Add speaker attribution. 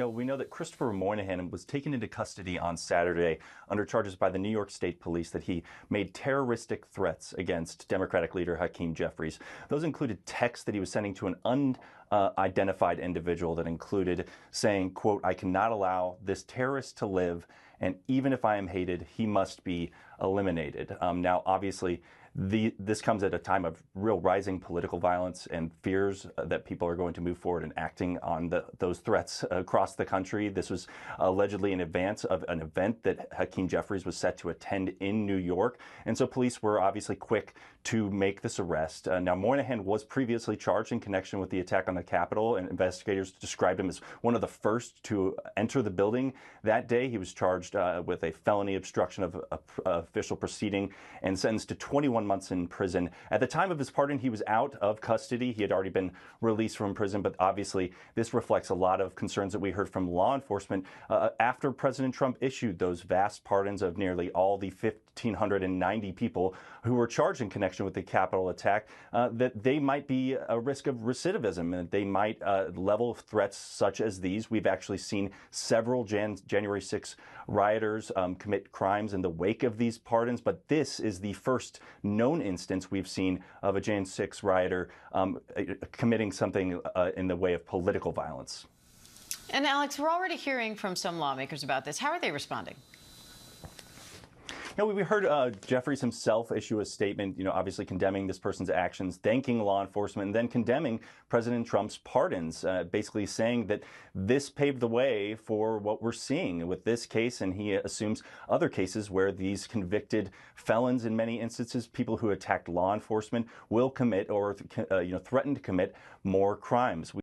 Speaker 1: We know that Christopher Moynihan was taken into custody on Saturday under charges by the New York State Police that he made terroristic threats against Democratic leader Hakeem Jeffries. Those included texts that he was sending to an unidentified individual that included saying, quote, "I cannot allow this terrorist to live, and even if I am hated, he must be eliminated." Now, obviously, this comes at a time of real rising political violence and fears that people are going to move forward and acting on those threats across the country. This was allegedly in advance of an event that Hakeem Jeffries was set to attend in New York. And so police were obviously quick to make this arrest. Now, Moynihan was previously charged in connection with the attack on the Capitol, and investigators described him as one of the first to enter the building that day. He was charged with a felony obstruction of official proceeding and sentenced to 21 months in prison. At the time of his pardon, he was out of custody. He had already been released from prison, but obviously this reflects a lot of concerns that we heard from law enforcement after President Trump issued those vast pardons of nearly all the 1,590 people who were charged in connection with the Capitol attack, that they might be a risk of recidivism, and they might level threats such as these. We've actually seen several January 6 rioters commit crimes in the wake of these pardons, but this is the first known instance we've seen of a Jan 6 rioter committing something in the way of political violence.
Speaker 2: And Alex, we're already hearing from some lawmakers about this. How are they responding?
Speaker 1: We heard Jeffries himself issue a statement, obviously condemning this person's actions, thanking law enforcement, and then condemning President Trump's pardons, basically saying that this paved the way for what we're seeing with this case. And he assumes other cases where these convicted felons, in many instances, people who attacked law enforcement, will commit or threaten to commit more crimes.